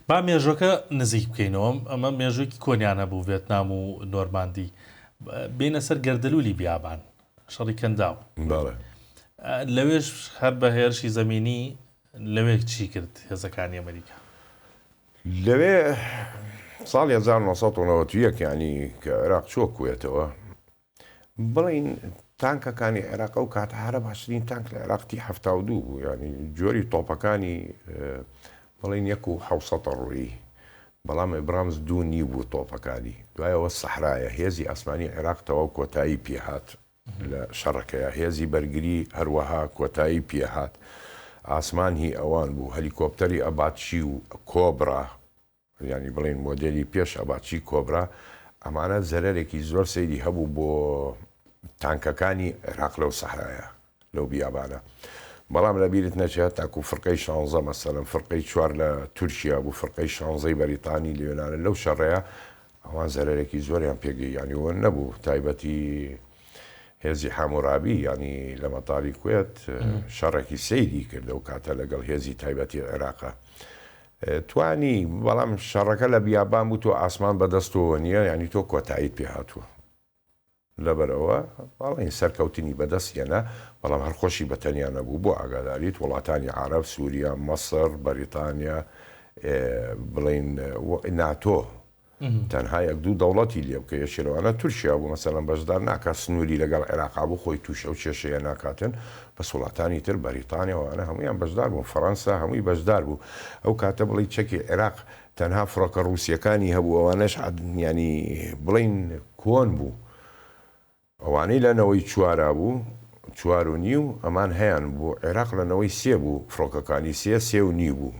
Speaker 1: با مێژۆکە نزیک بکەینەوە، ئەمە مێژووی کۆنیانە بوو ڤێتنام و نۆرماندی بینە سەر گەردەلوولی بیابان شەڕی کەنداو.
Speaker 2: بەڵێ
Speaker 1: لەوێش هەر بە هێرشی زەمینی لەوێ چی کرد هێزەکانی ئەمریکا؟
Speaker 2: لەوێ ساڵی 1990 ینی کە عێراق چۆکوێتەوە بڵین تانکەکانی عێراق و کاتەهارە باشترین تانک لە عێراقی 72 بوو، ینی جۆری تۆپەکانی بڵین 1.7 ڕووی، بەڵام ئێبرامز 2.5 بوو تۆپەکانی. دوایەوە سەحرایە هێزی ئاسمانی عێراقتەوە کۆتایی پێهات لە شەڕەکەیە، هێزی بەرگری هەروەها کۆتایی پێهات. ئاسمان هی ئەوان بوو، هەلیکۆپتەری ئەباچی و کۆبرا، ینی بڵین مۆدێلی پێش ئەباچی کۆبرا، ئەمانە زەرێکی زۆر سەیری هەبوو بۆ تانکەکانی عێراق لەو سەحرایە لەو بیابانە. بەڵام لەبیرت نەچێت تاکو فرقەی 16 مەسەلەن فرقەی 4 لە تورکیا بوو، فرقەی 16 بەریتانی لێنانە لەو شەڕەیە ئەوان زەرێکی زۆریان پێگەی، ینیوە نەبوو تایبەتی هێزی حامورابی ینی لە مەتاری کوێت شەڕێکی سەیری کردە و کاتە لەگەڵ هێزی تایبەتی عێراقا توانی. بەڵام شەڕەکە لە بیابان بوو تۆ ئاسمان بەدەستەوە نییە، ینی تۆ کۆتاییت پێ هاتووە لەبەرەوە باڵین سەرکەوتنی بەدەستیەنە. بەڵام هەرخۆشی بەتەنیانە بوو بۆ ئاگاداریت وڵاتانی عرب، سووریا، مەسر، بەریتانیا، بڵین ناتۆ تەنها یەک دوو دەوڵەتی لێ بکە یەشێرەوانە تورکیا بوو مەسەلەن بەشدار ناکات سنووری لەگەڵ عێراقا بوو خۆی تووشە و کێشەیە ناکاتن، بەس وڵاتانی تر بەریتانیاوانە هەمویان بەشدار بوون، فەڕەنسا هەمووی بەشدار بوو. ئەو کاتە بڵی چەکی عێراق تەنها فڕۆکە ڕووسیەکانی هەبوو، ئەوانەش ینی بڵین کۆن بوو. ئەوانەی لەنەوەی 4 بوو 4.5 ئەمان هەیەن بوو، عێراق لەنەوەی 3 بوو، فڕۆکەکانی 3.5 بوو.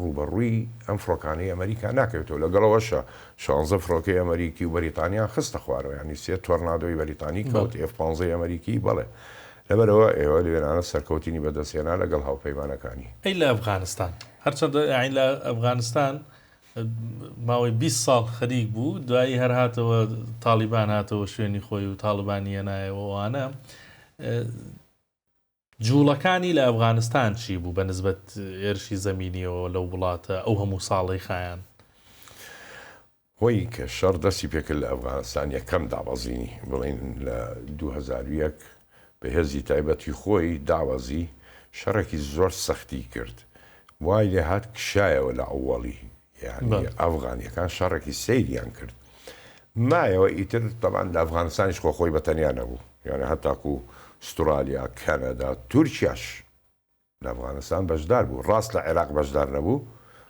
Speaker 2: ڕوبەڕووی ئەم فڕۆکانەی ئەمریکا ناکەوێتەوە، لەگەڵەوەشە 16 فڕۆکەی ئەمریکی و بەریتانیا خستە خوارەوە، ینی 3 تۆرنادۆی بەریتانی کەوت F-15 ئەمریکی. بەڵێ لەبەرەوە ئێوە لێرانە سەرکەوتنی بەدەستێنا لەگەڵ هاوپەیمانەکانی.
Speaker 1: ئەی لە ئەفغانستان هەرچەندە ئاین لە ئەفغانستان ماوەی 20 ساڵ خەریک بوو، دوایی هەر هاتەوە تالیبان هاتەوە شوێنی خۆی و تاڵبانی هێنایەوەوانە. جوڵەکانی لە ئەفغانستان چی بوو بە نسبەت ئێرشی زەمینیەوە لەو وڵاتە ئەو هەموو ساڵی خایان؟
Speaker 2: هۆی کە شەڕ دەستی پێکرد لە ئەفغانستان یەکەم داوازینی بڵین لە 2001 بەهێزی تایبەتی خۆی داوازی شەڕێکی زۆر سەختی کرد وای لێ هات کشایەوە لە ئەوڵی یعنی ئەفغانیەکان شەڕێکی سەیریان کرد مایەوە ئیتر تەبان لە ئەفغانستانیش خۆی بەتەنیا نەبوو یعنی هەتاکو ئوسترالیا کەنەدا تورکیاش لە ئەفغانستان بەشدار بوو ڕاست لە عێراق بەشدار نەبوو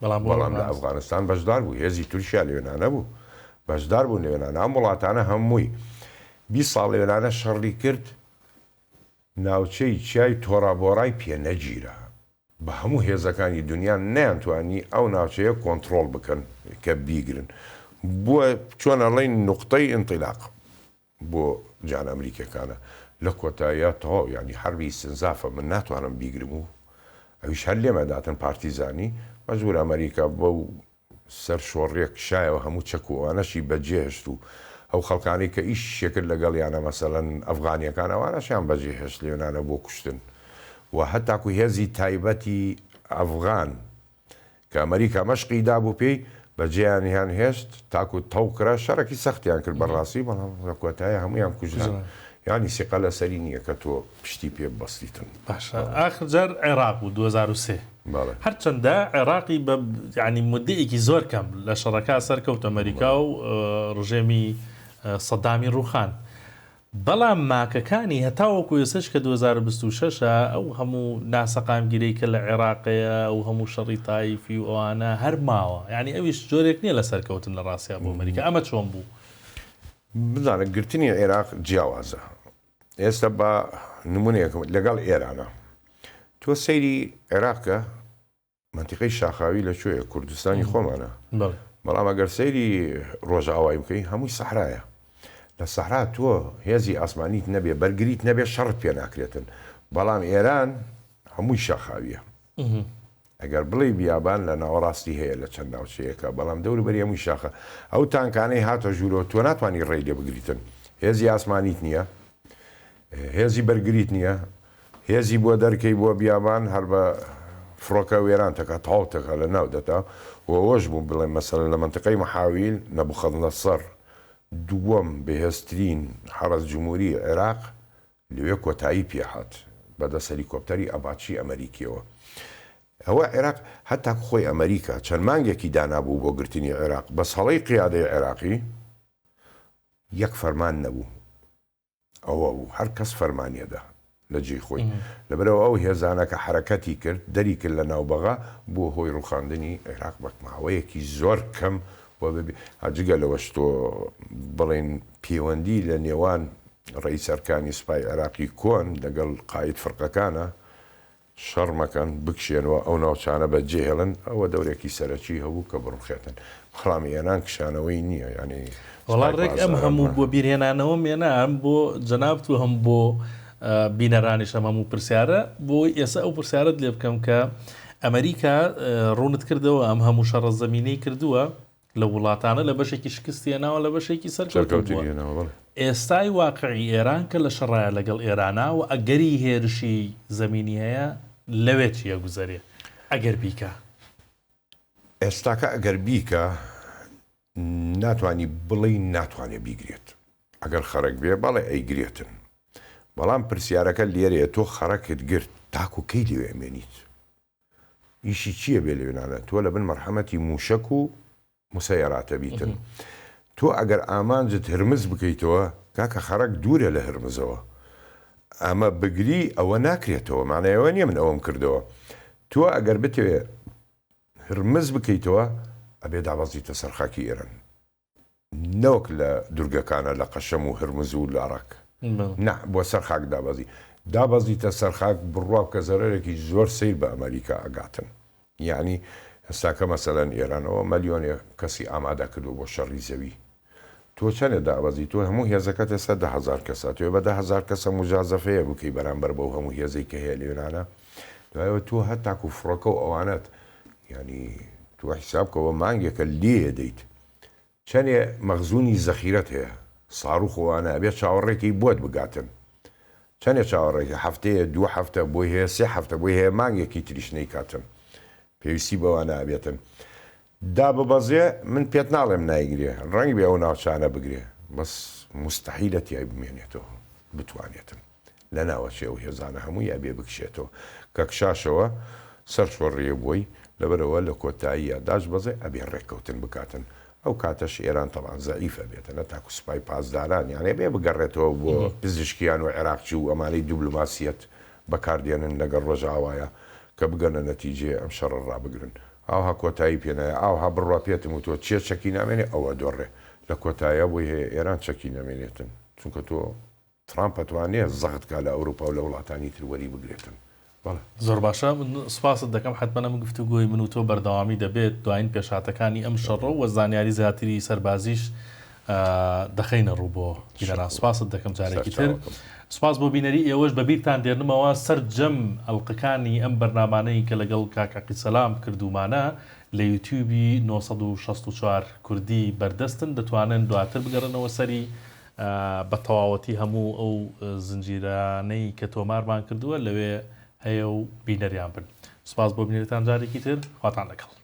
Speaker 2: بەڵام لە ئەفغانستان بەشدار بوو هێزی تورکیا لەوێنە نەبوو بەشدار بوو لەوێنانە ئەم وڵاتانە هەمووی 20 ساڵ لەوێنانە شەڕی کرد ناوچەی چای تۆڕابۆڕای پێ نەگیرە بە هەموو هێزەکانی دنیا نەیانتوانی ئەو ناوچەیە کۆنتترۆل بکەن کە بیگرن بووە چۆنەڵێن نقطەی ئینطیلاق بۆ جان ئەمریکەکانە لە کۆتاییە تەواو ینی حربی استنزافە من ناتوانم بیگرم و ئەویش هەر لێمەداتن پارتیزانی مەجبور ئەمریکا بەو سەر شۆڕێک شایەوە هەموو چەکوانەشی بەجێهێشت و ئەو خەڵکانی کە ئیش شێکرد لەگەڵیانە مەسەلەن ئەفغانیەکان ئەوانەشیان بەجێهێشت لێنانە بۆ کوشتن و هەتاکو هێزی تایبەتی ئەفغان کە ئەمریکا مەشقی دابوو پێی بەجێیانیان هێشت تاکو تەوکرا شەڕێکی سەختیان کرد بەڕاستی بەڵام لە کۆتایە هەمویان کوژران ینی سێقە لە سەری نییە کە تۆ پشتی پێ بەستیتن
Speaker 1: باشە ئاخر جار عێراق بوو 2023 هەرچەندە عێراقی بە ینی مدەیەکی زۆر کەم لە شەڕەکە سەرکەوت ئەمریکا و ڕژێمی سەدامی ڕووخان بەڵام ماکەکانی هەتاوەکو ێسش کە 2026 ئەو هەموو ناسەقامگیرەی کە لە عێراقەیە ئەو هەموو شەڕی تایفی و ئەوانە هەر ماوە ینی ئەویش جۆرێک نییە لە سەرکەوتن لە ڕاستیا بۆ ئەمریکا ئەمە چۆن بوو؟
Speaker 2: بزانە گرتنی عێراق جیاوازە ئێستا بە نمونەیەکم لەگەڵ ئێرانە تۆ سەیری عێراقکە منتیقەی شاخاوی لەکوێیە کوردستانی خۆمانە بەڵام ئەگەر سەیری ڕۆژئاوایی بکەی هەمووی سەحرایە لە سەحرا تۆ هێزی ئاسمانیت نەبێ بەرگریت نەبێ شەڕت پێ ناکرێتن بەڵام ئێران هەمووی شاخاویە ئەگەر بڵێ بیابان لە ناوەڕاستی هەیە لە چەند ناوچەیەەکە بەڵام دەوروبەری هەمووی شاخە ئەو تانکانەی هاتە ژوورەوە تۆ ناتوانانی ڕێی لێ بگریتن هێزی ئاسمانیت نییە هێزی بەرگریت نییە هێزی بۆ دەرکەی بۆ بیابان هەر بە فڕۆکە وێران تەکە تاوتەکە لە ناو دەتا و ئەوەش بوو بڵێ مەسەلەن لە منتقەی مەحاویل نەبوخەدنەسەر دووەم بەهێزترین حەرەز جمهوری عێراق لەوێ کۆتایی پێهات بەدەست هەلیکۆپتەری ئەباچی ئەمریکیەوە ئەوە عێراق هەتا خۆی ئەمریکا چەند مانگێکی دانابوو بۆ گرتنی عێراق بەس هەڵەی قیادەی عێراقی یەک فەرمان نەبوو ئەوە بوو هەر کەس فەرمانیەدا لە جێی خۆی لەبەرەوە ئەو هێزانە کە حرەکەتی کرد دەری کرد لە ناوبەغا بۆ هۆی ڕووخاندنی عێراق بە ماوەیەکی زۆر کەم هەجگە لەوەش تۆ بڵێن پەیوەندی لە نێوان ڕێی سەرکانی سوپای عێراقی کۆن لەگەڵ قاید فڕقەکانە شەڕمەکەن بکشێنەوە ئەو ناوچانە بەجێهێڵن ئەوە دەورێکی سەرەکی هەبوو کە بڕوخێتن بەڵام ئێنان کشانەوەی نییە ینی
Speaker 1: وەڵام ڕێک ئەم هەموو بۆ بیرهێنانەوە مێنە ئەم بۆ جەنابەت و هەم بۆ بینەرانیش ئەم هەموو پرسیارە بۆ ئێستا ئەو پرسیارت لێ بکەم کە ئەمریکا ڕوونت کردەوە ئەم هەموو شەڕە زەمینەی کردووە لە وڵاتانە لە بەشێکی شکستیاناوە لە بەشێکی سەرکەوتووە ئێستای واقعی ئێران کە لە شەڕایە لەگەڵ ئێرانە و ئەگەری هێرشی زەمینی هەیە لەوێ چیە گوزەرێ ئەگەر بیکە
Speaker 2: ئێستاکە ئەگەر بیکە ناتوانانی بڵێ ناتوانێت بیگرێت ئەگەر خەرک بێ بەڵێ ئەیگرێتن بەڵام پرسیارەکە لێرەیە تۆ خەرەکت گرت تاکو کەی لێوێ ئەمێنیت ئیشی چییە بێ لەوێنانە تۆ لە بن مەرحەمەتی موشک و مسەیەراتە بیتن تۆ ئەگەر ئامانجت هرمز بکەیتەوە کاکە خەرک دوورە لە هرمزەوە ئەمە بگری ئەوە ناکرێتەوە معنەیەوە نییە من ئەوەم کردەوە تۆ ئەگەر بتوێ هرمز بکەیتەوە ئەبێ دابەزیتە سەرخاکی ئێران نەوەک لە دورگەکانە لە قەشەم و هرمز و لاڕک نه بۆ سەرخاک دابەزیتە سەرخاک بڕوا کە زەرەرێکی زۆر سیر بە ئەمریکا ئەگاتن یعنی ئێستاکە مەسەلەن ئێرانەوە مەلیۆنێ کەسی ئامادە کردو بۆ شەڕی زەوی تۆ چەندێ دابەزی تۆ هەموو هێزەکەت ئێستا 10,000 کەسە توێ بە 10,000 کەسە مجازەفەیە بکەی بەرامبەر بەو هەموو هێزەی کە هەیە لێرانە دوایەوە تۆ هەتاکو فڕۆکە و ئەوانەت ینی تۆ حیسابکەوە مانگێکە لێ دەیت چەندێ مەخزوونی زەخیرەت هەیە ساڕوخۆوانە ئەبێ چاوەڕێکی بۆت بگاتن چەندێ چاوەڕێکی هەفتەیە 2 هەفتە بۆی هەیە 3 هەفتە بۆی هەیە مانگێکی تریشنەی کاتن پێویستی بەوە نابێتن دا ببەزێ من پێت ناڵێم نایگرێ ڕەنگ بێ ئەو ناوچانە بگرێ بەس مستحیلە تیای بمێنێتەوە بتوانێتن لە ناوەچێ و هێزانە هەموو یا بێ بکشێتەوە کە کشاشەوە سەر شۆڕێ بۆی لەبەرەوە لە کۆتاییە داش بەزێ ئەبێ ڕێککەوتن بکاتن ئەو کاتەش ئێران تەڵان زەعیفە بێتەنە تاکو سوپای پاسداران یانێ بێ بگەڕێتەوە بۆ پزیشکیان و عێراقچی و ئەمانەی دیبلۆماسیەت بەکاردێنن لەگەڵ ڕۆژاوایە کە بگەنە نەتیجێ ئەم شەڕ ڕابگرن ئاوها کۆتایی پێنایە ئاوها بڕوا پێتم و تۆ چێ چەکی نامێنێ ئەوە دۆڕێ لە کۆتایە بۆی هەیە ئێران چەکی نامێنێتن چونکە تۆ ترامپ ئەتوانێت زەغت کا لە ئەوروپا و لە وڵاتانی تروەری بگرێتن
Speaker 1: زۆر باشە سپاست دەکەم حتممە ئەم گفتوگۆی من و تۆ بەردەوامی دەبێت دوایین پێشاتەکانی ئەم شەڕە و زانیاری زیاتری سەربازیش دەخینە ڕوو بۆ ئیران سپاست دەکەم جارێکی تر سپاس بۆ بینەری ئێوەش بەبیرتان دێنمەوە سەرجەم ئەڵلقەکانی ئەم بەرنامانەی کە لەگەڵ کاکاقی سەلام کردومانە لە یوتیوبی 964 کوردی بەردەستن دەتوانن دواتر بگەڕنەوە سەری بە تەواوەتی هەموو ئەو زنجیرانەی کە تۆمارمان کردووە لەوێ هەیە و بینەریان بن سپاس بۆ بینێتان جارێکی تر خواتان لەگەڵ